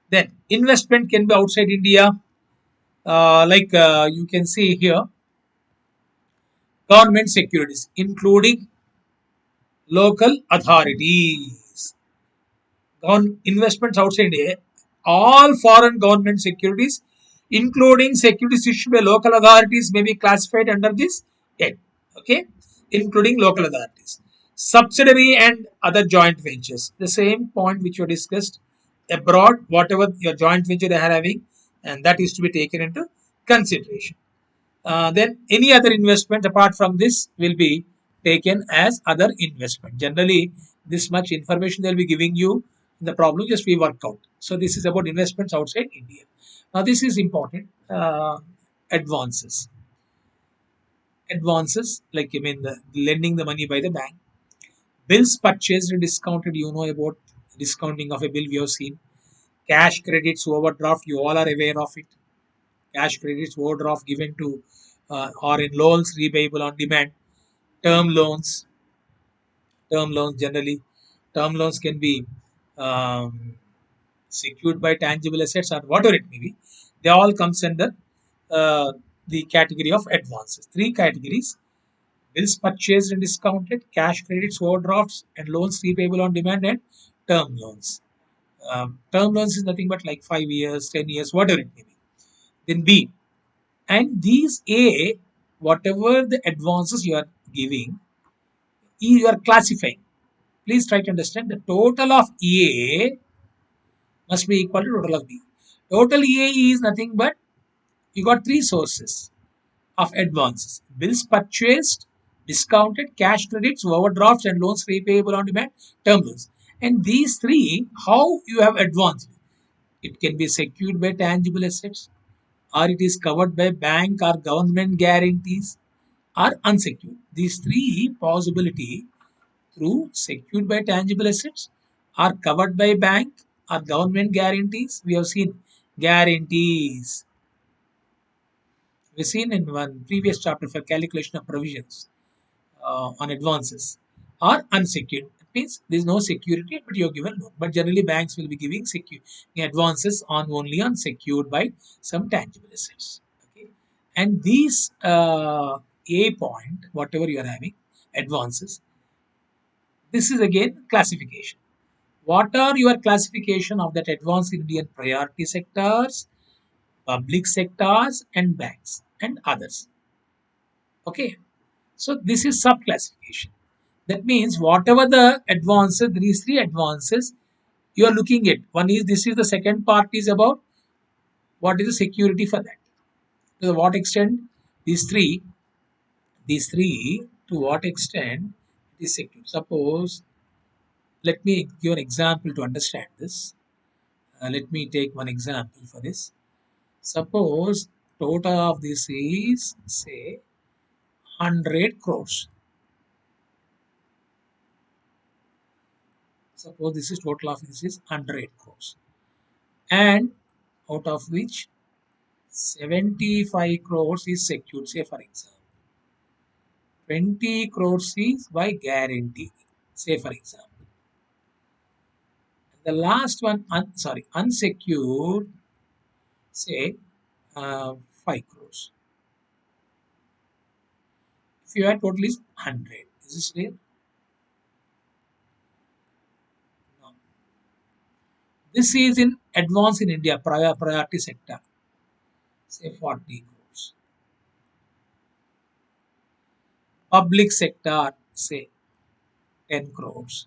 Then investment can be outside India, you can see here, government securities, including local authorities. Investments outside India, all foreign government securities, including securities issued by local authorities, may be classified under this head. Okay, including local authorities, subsidiary and other joint ventures. The same point which you discussed abroad, whatever your joint venture they are having, and that is to be taken into consideration. Then any other investment apart from this will be taken as other investment. Generally, this much information they'll be giving you in the problem, just we work out. So this is about investments outside India. Now this is important. Advances. Advances, like I mean the lending the money by the bank. Bills purchased and discounted, you know about discounting of a bill we have seen. Cash credits, overdraft, you all are aware of it. Cash credits, overdraft given to or in loans repayable on demand. Term loans, term loans generally, term loans can be um, secured by tangible assets or whatever it may be. They all comes under uh, the category of advances. Three categories: bills purchased and discounted, cash credits, overdrafts, and loans repayable on demand, and term loans. Term loans is nothing but like 5 years, 10 years, whatever it may be. Then B, and these A, whatever the advances you are giving, you are classifying. Please try to understand the total of A must be equal to total of B. Total A is nothing but you got three sources of advances: bills purchased, discounted, cash credits, overdrafts, and loans repayable on demand, term loans. And these three, how you have advanced? It can be secured by tangible assets, or it is covered by bank or government guarantees, or unsecured. These three possibility through secured by tangible assets are covered by bank or government guarantees. We have seen guarantees. We've seen in one previous chapter for calculation of provisions on advances are unsecured. It means there is no security, but you are given loan. But generally, banks will be giving advances on only on secured by some tangible assets. Okay, and these A point, whatever you are having, advances. This is again classification. What are your classification of that advanced Indian priority sectors, public sectors, and banks and others? Okay, so this is sub classification. That means whatever the advances, these three advances you are looking at. One is this is the second part is about what is the security for that. To what extent these three, to what extent it is secure. Suppose, let me give an example to understand this. Let me take one example for this. Suppose total of this is say 100 crores. Suppose this is total of this is 100 crores, and out of which 75 crores is secured. Say for example, 20 crores is by guarantee. Say for example, the last one, unsecured. Say 5 crores. If you add total is 100. Is this clear? No. This is in advance in India, priority sector, say 40 crores. Public sector, say 10 crores.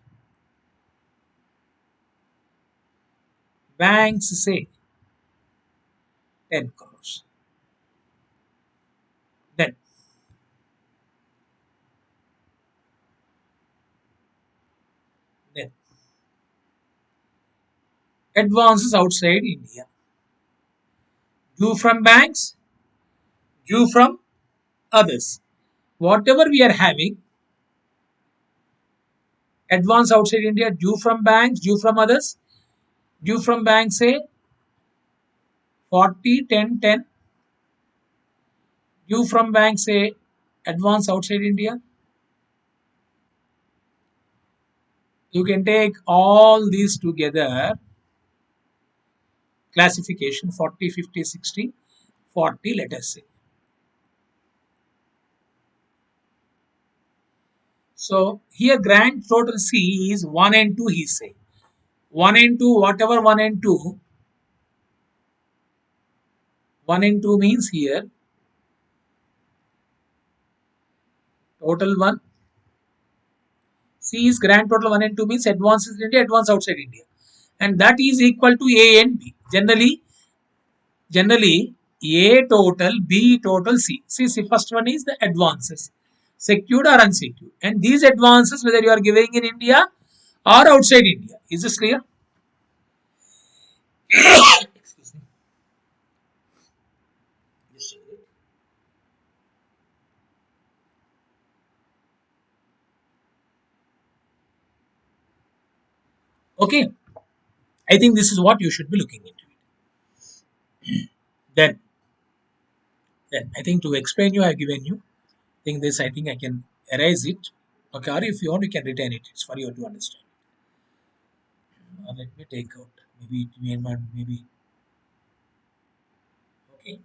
Banks, say 10 crores. Then, then advances outside India. Due from banks, due from others. Whatever we are having, advance outside India, due from banks, due from others, due from banks, say 40, 10, 10. Due from banks, say advance outside India. You can take all these together, classification 40, 50, 60, 40, let us say. So here grand total C is 1 and 2, he say. 1 and 2, whatever 1 and 2, 1 and 2 means here total 1. C is grand total 1 and 2 means advance in India, advance outside India. And that is equal to A and B. Generally A total, B total, C. See, first one is the advances, secured or unsecured. And these advances, whether you are giving in India or outside India. Is this clear? Excuse me. Okay. I think this is what you should be looking into. Then, then I think to explain you, I have given you. I think this, I think I can erase it. Okay, or if you want, you can retain it. It's for you to understand. Let me take out. Maybe it may not, maybe. Okay.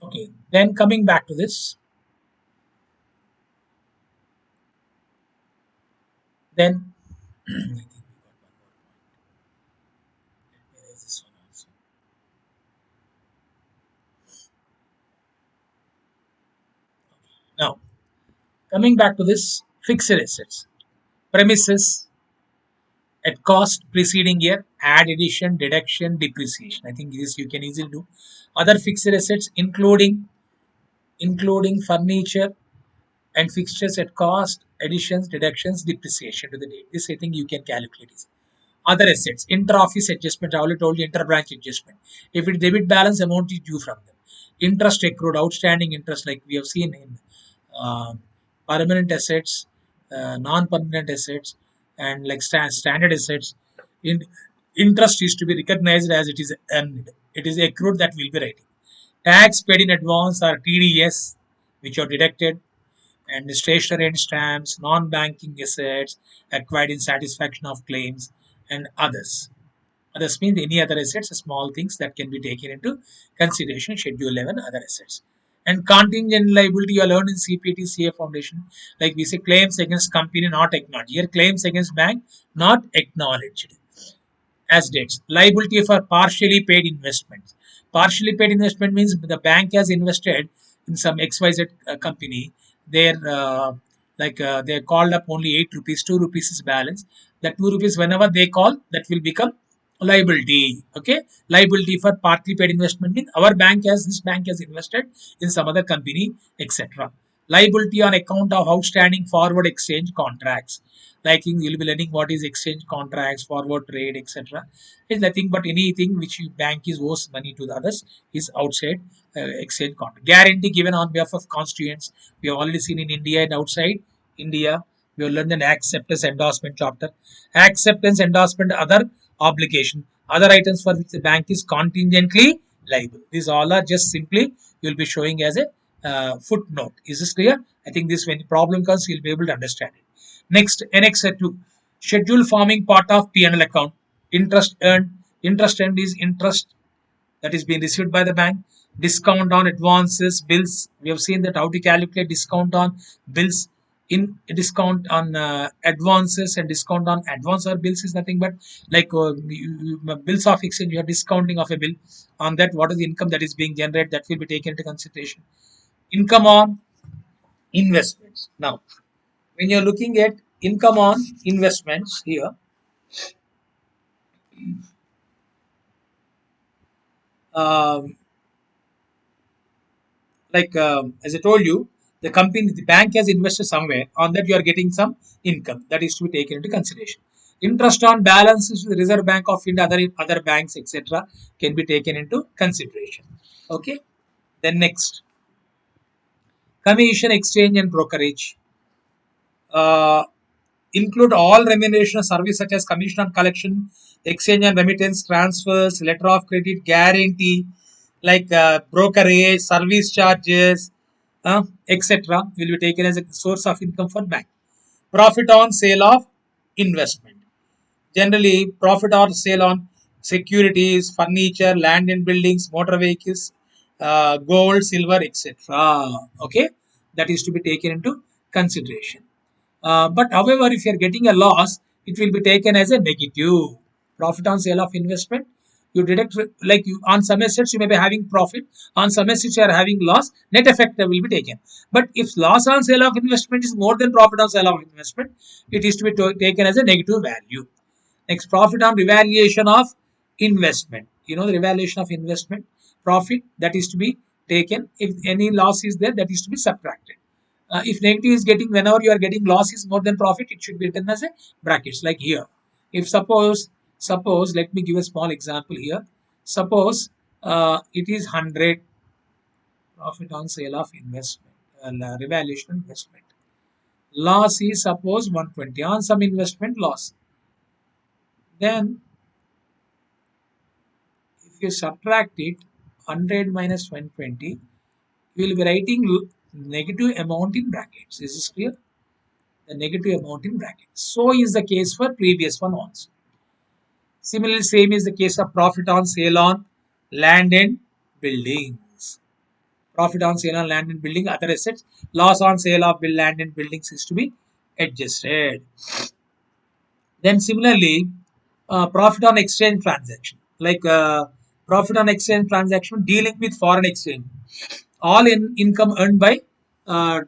Okay. Then coming back to this, then I think we got one more point. Let me erase this one also. Now, coming back to this fixed assets, premises at cost preceding year, add addition, deduction, depreciation. I think this you can easily do. Other fixed assets including furniture and fixtures at cost, additions, deductions, depreciation to the date. This I think you can calculate easily. Other assets, inter-office adjustment, I already told you inter-branch adjustment. If it debit balance, amount is due from them. Interest accrued, outstanding interest, like we have seen in uh, permanent assets, non-permanent assets, and like standard assets. In, interest is to be recognized as it is earned. It is accrued that will be writing. Tax paid in advance or TDS, which are deducted, and stationery and stamps, non-banking assets acquired in satisfaction of claims, and others. Others means any other assets, small things that can be taken into consideration. Schedule 11, other assets. And contingent liability you learned in CPT CA Foundation, like we say claims against company not acknowledged. Here claims against bank not acknowledged as debts. Liability for partially paid investments. Partially paid investment means the bank has invested in some XYZ company. They're called up only 8 rupees, 2 rupees is balance. That 2 rupees, whenever they call, that will become liability. Okay, liability for partly paid investment means this bank has invested in some other company, etc. Liability on account of outstanding forward exchange contracts, like you'll be learning what is exchange contracts, forward trade, etc. Is nothing but anything which you bank is owes money to the others is outside exchange contract. Guarantee given on behalf of constituents. We have already seen in India and outside India. We have learned an acceptance endorsement chapter. Acceptance endorsement, other obligation, other items for which the bank is contingently liable. These all are just simply you'll be showing as a footnote. Is this clear? I think this when the problem comes, you'll be able to understand it. Next, NX2, schedule forming part of P&L account. Interest earned. Interest earned is interest that is being received by the bank. Discount on advances, bills. We have seen that how to calculate discount on bills. In discount on advances and discount on advance or bills is nothing but like bills of exchange. You are discounting of a bill. On that, what is the income that is being generated? That will be taken into consideration. Income on investments. Now, when you're looking at income on investments here, um, like as I told you, the bank has invested somewhere. On that, you are getting some income that is to be taken into consideration. Interest on balances with Reserve Bank of India, other banks, etc., can be taken into consideration. Okay. Then next, commission, exchange, and brokerage. Uh, Include all remuneration of service such as commission on collection, exchange and remittance, transfers, letter of credit, guarantee, like brokerage, service charges, etc. will be taken as a source of income for bank. Profit on sale of investment. Generally, profit or sale on securities, furniture, land and buildings, motor vehicles, gold, silver, etc. Okay, that is to be taken into consideration. But however, if you are getting a loss, it will be taken as a negative. Profit on sale of investment. You deduct like you on some assets you may be having profit, on some assets you are having loss. Net effect will be taken. But if loss on sale of investment is more than profit on sale of investment, it is to be taken as a negative value. Next, profit on revaluation of investment. You know the revaluation of investment profit that is to be taken. If any loss is there, that is to be subtracted. If negative is getting whenever you are getting loss is more than profit, it should be written as a brackets like here. If suppose let me give a small example here. Suppose it is 100 profit on sale of investment and revaluation investment. Loss is suppose 120 on some investment loss. Then if you subtract it 100 minus 120, you will be writing negative amount in brackets. Is this clear? The negative amount in brackets. So is the case for previous one also. Similarly, same is the case of profit on sale on land and buildings. Profit on sale on land and building, other assets. Loss on sale of land and buildings is to be adjusted. Then similarly, profit on exchange transaction, like profit on exchange transaction dealing with foreign exchange. All in income earned by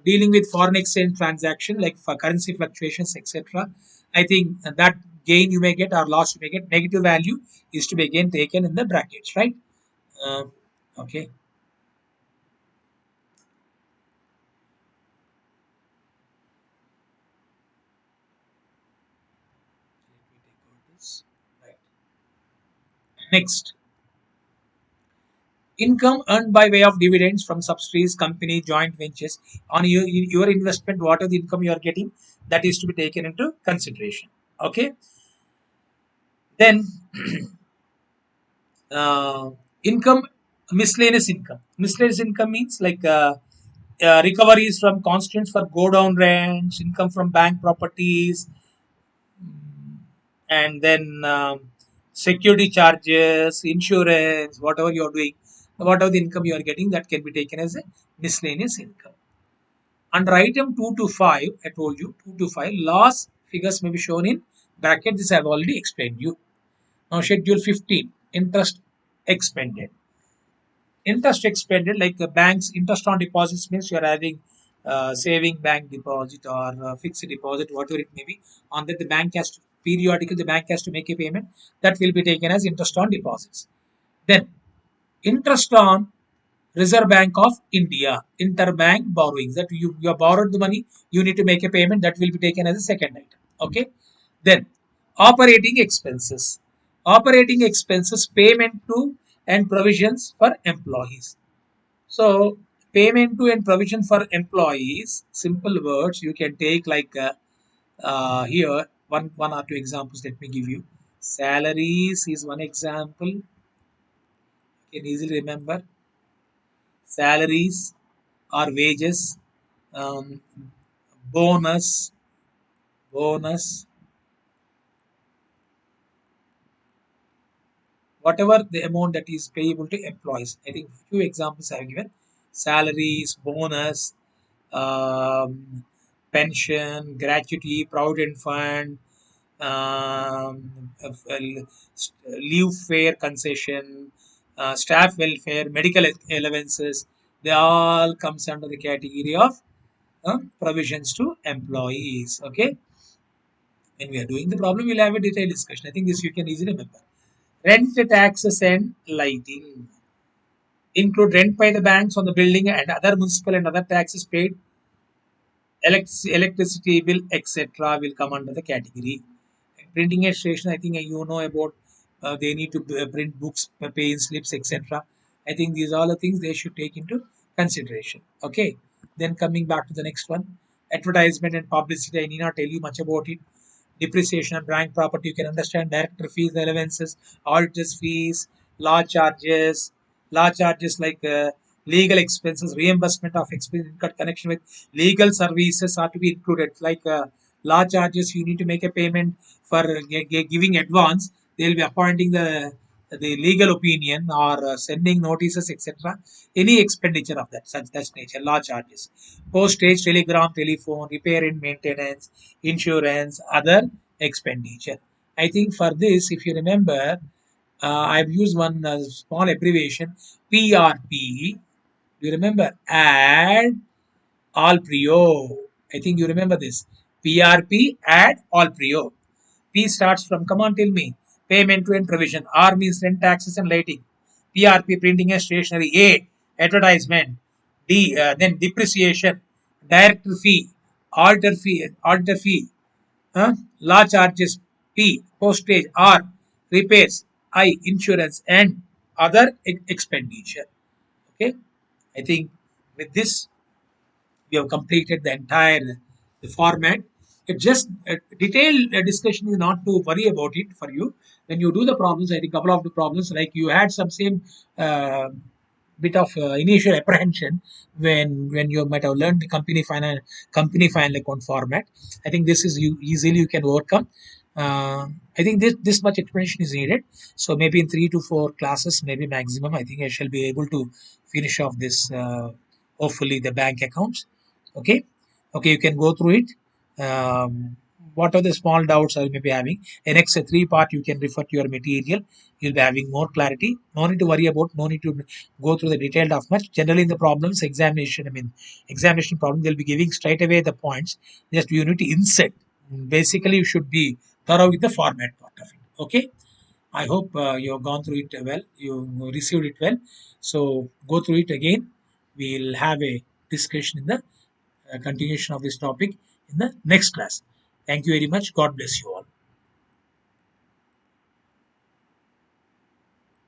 dealing with foreign exchange transaction like for currency fluctuations, etc. I think that gain you may get or loss you may get, negative value is to be again taken in the brackets, right? Uh, okay. Let me take out this. Right. Next, income earned by way of dividends from subsidiaries, company, joint ventures. On your investment, what are the income you are getting, that is to be taken into consideration. Okay. Then uh, income, miscellaneous income. Miscellaneous income means like recoveries from constituents for go down rents, income from bank properties, and then security charges, insurance, whatever you are doing, whatever the income you are getting, that can be taken as a miscellaneous income. Under item 2 to 5, I told you 2 to 5, loss figures may be shown in bracket. This I have already explained you. Now, schedule 15, interest expended. Interest expended, like banks, interest on deposits means you are having saving bank deposit or fixed deposit, whatever it may be. On that, the bank has to periodically the bank has to make a payment. That will be taken as interest on deposits. Then interest on Reserve Bank of India interbank borrowings, that you have borrowed the money, you need to make a payment, that will be taken as a second item. Okay. Then operating expenses. Operating expenses, payment to and provisions for employees. So payment to and provision for employees, simple words you can take like here one or two examples. Let me give you. Salaries is one example. You can easily remember salaries or wages, um, bonus, bonus, whatever the amount that is payable to employees. I think few examples I have given: salaries, bonus, um, pension, gratuity, provident fund, leave fare concession, staff welfare, medical allowances. They all comes under the category of provisions to employees. Okay, when we are doing the problem, we'll have a detailed discussion. I think this you can easily remember. Rent, taxes, and lighting include rent by the banks on the building and other municipal and other taxes paid. Electricity bill, etc., will come under the category. Printing a station, I think you know about. They need to print books, pay slips, etc. I think these are all the things they should take into consideration. Okay. Then coming back to the next one, advertisement and publicity. I need not tell you much about it. Depreciation and bank property, you can understand. Director fees, allowances, auditors fees, law charges, like legal expenses, reimbursement of expense in connection with legal services are to be included. Like law charges, you need to make a payment for giving advance. They will be appointing the legal opinion or sending notices, etc. Any expenditure of that nature, law charges, postage, telegram, telephone, repair and maintenance, insurance, other expenditure. I think for this, if you remember, I've used one small abbreviation, PRP. Do you remember? Add all prio. I think you remember this. PRP, add all prio. P starts from, come on, tell me. Payment to and provision. R means rent, taxes, and lighting. PRP, printing and stationery. A, advertisement. D, then depreciation, director fee, auditor fee, law charges. P, postage. R, repairs. I, insurance, and other expenditure. Okay, I think with this we have completed the entire the format. It just detailed discussion is not to worry about it for you. When you do the problems, I think couple of the problems like you had some same uh, bit of initial apprehension when you might have learned the company final account format. I think this is you easily you can overcome. I think this much explanation is needed. So maybe in 3 to 4 classes, maybe maximum, I think I shall be able to finish off this. Hopefully, the bank accounts. Okay, okay, you can go through it. What are the small doubts I may be having? In next three part, you can refer to your material. You'll be having more clarity. No need to worry about. No need to go through the detailed of much. Generally, in the problems examination, examination problem, they'll be giving straight away the points. Just you need to insert. Basically, you should be thorough with the format part of it. Okay. I hope you have gone through it well. You received it well. So go through it again. We'll have a discussion in the continuation of this topic in the next class. Thank you very much. God bless you all.